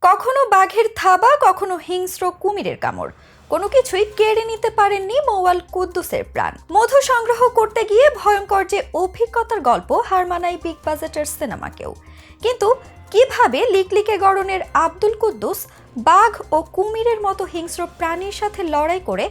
কখনো বাঘের থাবা, কখনো হিংস্র কুমিরের কামড়, কোনো কিছুই কেড়ে নিতে পারেননি মৌয়াল কুদ্দুসের প্রাণ। মধু সংগ্রহ করতে গিয়ে ভয়ঙ্কর যে অভিজ্ঞতার গল্প হার মানায় বিগ বাজেটের সিনেমাকেও। কিন্তু কিভাবে লিকলিকে গড়নের আব্দুল কুদ্দুস বাঘ ও কুমিরের মতো হিংস্র প্রাণীর সাথে লড়াই করে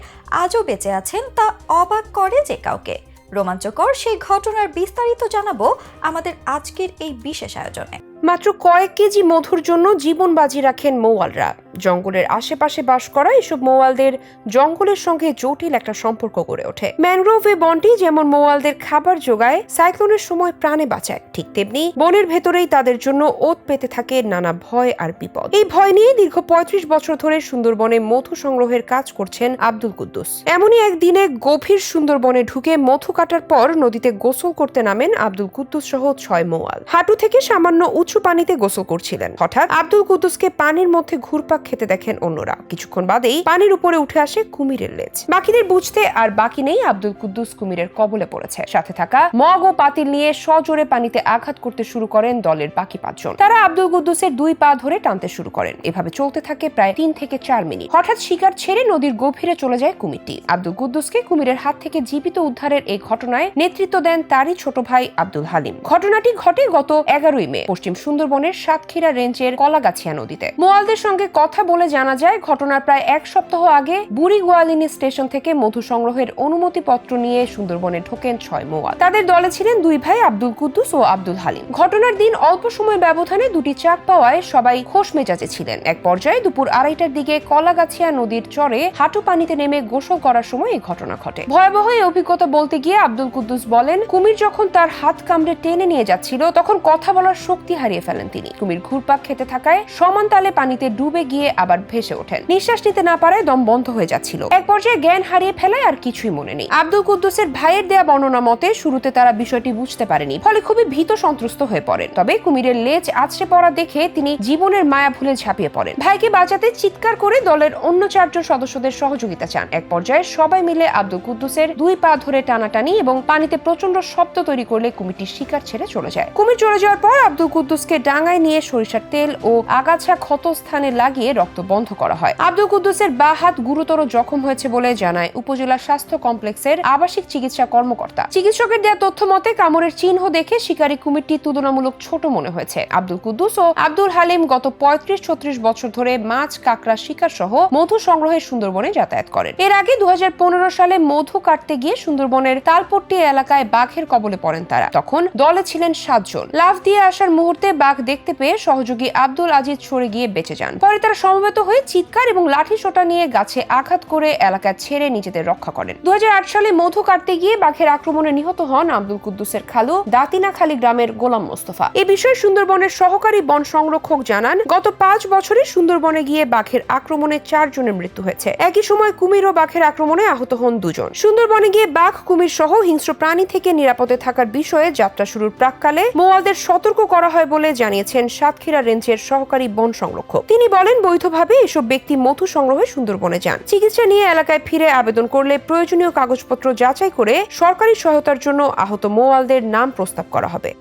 আজও বেঁচে আছেন তা অবাক করে যে কাউকে। রোমাঞ্চকর সেই ঘটনার বিস্তারিত জানাবো আমাদের আজকের এই বিশেষ আয়োজনে। মাত্র কয়েক কেজি মধুর জন্য জীবন বাজি রাখেন মৌয়ালরা। জঙ্গলের আশেপাশে বাস করা এসব মৌয়ালদের জঙ্গলের সঙ্গে জটিল একটা সম্পর্ক গড়ে ওঠে। ম্যানগ্রোভ বনটি যেমন মৌয়ালদের খাবার যোগায়, সাইক্লোনের সময় প্রাণে বাঁচায়, ঠিক তেমনি বনের ভেতরেই তাদের জন্য ওত পেতে থাকে নানা ভয় আর বিপদ। এই ভয় নিয়ে দীর্ঘ ৩৫ বছর ধরে সুন্দরবনে মধু সংগ্রহের কাজ করছেন আব্দুল কুদ্দুস। এমনই একদিনে গভীর সুন্দরবনে ঢুকে মধু কাটার পর নদীতে গোসল করতে নামেন আব্দুল কুদ্দুস সহ ৬ মৌয়াল। হাঁটু থেকে সামান্য উঁচু পানিতে গোসল করছিলেন। হঠাৎ আব্দুল কুদ্দুসকে পানির মধ্যে ঘুরপাক খেতে দেখেন অন্যরা। কিছুক্ষণ বাদেই পানির উপরে উঠে আসে কুমিরের লেজ। বাকিদের বুঝতে আর বাকি নেই, আব্দুল কুদ্দুস কুমিরের কবলে পড়েছে। সাথে থাকা মগ ও পাতিল নিয়ে সজোরে পানিতে আঘাত করতে শুরু করেন দলের বাকি ৫ জন। তারা আব্দুল কুদ্দুসের ২ পা ধরে টানতে শুরু করেন। এভাবে চলতে থাকে প্রায় ৩ থেকে ৪ মিনিট। হঠাৎ শিকার ছেড়ে নদীর গভীরে চলে যায় কুমিরটি। আব্দুল কুদ্দুসকে কুমিরের হাত থেকে জীবিত উদ্ধারের এই ঘটনায় নেতৃত্ব দেন তারই ছোট ভাই আব্দুল হালিম। ঘটনাটি ঘটে গত ১১ই মে পশ্চিম সুন্দরবনের সাতক্ষীরা রেঞ্জের কলাগাছিয়া নদীতে। মোয়ালদের সঙ্গে কথা বলে জানা যায়, ঘটনার প্রায় ১ সপ্তাহ আগে বুড়ি গোয়ালিনী স্টেশন থেকে মধু সংগ্রহের অনুমতিপত্র নিয়ে সুন্দরবনে ঢোকেন ৬ মোয়াল। তাদের দলে ছিলেন ২ ভাই আব্দুল কুদ্দুস ও আব্দুল হালিম। ঘটনার দিন অল্প সময় ব্যবধানে ২টি চাক পাওয়ায় সবাই খোশ মেজাজে ছিলেন। এক পর্যায়ে দুপুর ২:৩০টার দিকে কলাগাছিয়া নদীর চরে হাঁটু পানিতে নেমে গোসল করার সময় এই ঘটনা ঘটে। ভয়াবহ এই অভিজ্ঞতা বলতে গিয়ে আব্দুল কুদ্দুস বলেন, কুমির যখন তার হাত কামড়ে টেনে নিয়ে যাচ্ছিল তখন কথা বলার শক্তি হারিয়ে ফেলেন তিনি। কুমির ঘুরপাক খেতে থাকায় সমান তালে পানিতে ডুবে গিয়ে আবার ভেসে ওঠেন। নিঃশ্বাস নিতে না পারায় দম বন্ধ হয়ে যাচ্ছিল। এক পর্যায়ে জ্ঞান হারিয়ে ফেলায় আর কিছুই মনে নেই। আব্দুল কুদ্দুসের ভাইয়ের দেয়া বর্ণনা মতে শুরুতে তারা বিষয়টি বুঝতে পারেনি, ফলে খুবই ভীত সন্ত্রস্ত হয়ে পড়েন। তবে কুমিরের লেজ আছড়ে পড়া দেখে তিনি জীবনের মায়া ভুলে ঝাঁপিয়ে পড়েন। ভাইকে বাঁচাতে চিৎকার করে দলের অন্য ৪ জন সদস্যদের সহযোগিতা চান। এক পর্যায়ে সবাই মিলে আব্দুল কুদ্দুসের ২ পা ধরে টানাটানি এবং পানিতে প্রচন্ড শব্দ তৈরি করলে কুমিরটি শিকার ছেড়ে চলে যায়। কুমির চলে যাওয়ার পর আব্দুল কুদ্দুসকে ডাঙায় নিয়ে সরিষার তেল ও আগাছা ক্ষত স্থানে লাগিয়ে রক্ত বন্ধ করা হয়। আব্দুল কুদ্দুসের বা হাত গুরুতর জখম হয়েছে বলে জানায় উপজেলা স্বাস্থ্য কমপ্লেক্সের আবাসিক চিকিৎসা কর্মকর্তা। চিকিৎসকের দেয়া তথ্য মতে কামড়ের চিহ্ন দেখে শিকারী কুমিরটি তুলনামূলক ছোট মনে হয়েছে। আব্দুল কুদ্দুস ও আব্দুল হালিম গত ৩৫-৩৬ বছর ধরে মাছ, কাঁকড়া শিকার সহ মধু সংগ্রহে সুন্দরবনে যাতায়াত করেন। এর আগে ২০১৫ সালে মধু কাটতে গিয়ে সুন্দরবনের তালপট্টি এলাকায় বাঘের কবলে পড়েন তারা। তখন দলে ছিলেন ৭ জন। লাফ দিয়ে আসার মুহূর্তে বাঘ দেখতে পেয়ে সহযোগী আব্দুল আজিজ সরে গিয়ে বেঁচে যান। পরে তারা সমবেত হয়ে চিৎকার এবং লাঠি সোঁটা নিয়ে গাছে আঘাত করে এলাকা ছেড়ে নিজেদের রক্ষা করেন। ২০০৮ সালে মধু কাটতে গিয়ে বাঘের আক্রমণে নিহত হন আব্দুল কুদ্দুসের খালু দাতিনাখালী গ্রামের গোলাম মোস্তফা। এ বিষয়ে সুন্দরবনের সহকারী বন সংরক্ষক জানান, গত ৫ বছরে সুন্দরবনে গিয়ে বাঘের আক্রমণে ৪ জনের মৃত্যু হয়েছে। একই সময় কুমির ও বাঘের আক্রমণে আহত হন ২ জন। সুন্দরবনে গিয়ে বাঘ, কুমির সহ হিংস্র প্রাণী থেকে নিরাপদে থাকার বিষয়ে যাত্রা শুরুর প্রাক্কালে মৌয়ালদের সতর্ক করা হয় বলে জানিয়েছেন সাতক্ষীরা রেঞ্জের সহকারী বন সংরক্ষক। তিনি বলেন, বৈধভাবে এসব ব্যক্তি মধু সংগ্রহে সুন্দরবনে যান। চিকিৎসা নিয়ে এলাকায় ফিরে আবেদন করলে প্রয়োজনীয় কাগজপত্র যাচাই করে সরকারি সহায়তার জন্য আহত মৌয়ালদের নাম প্রস্তাব করা হবে।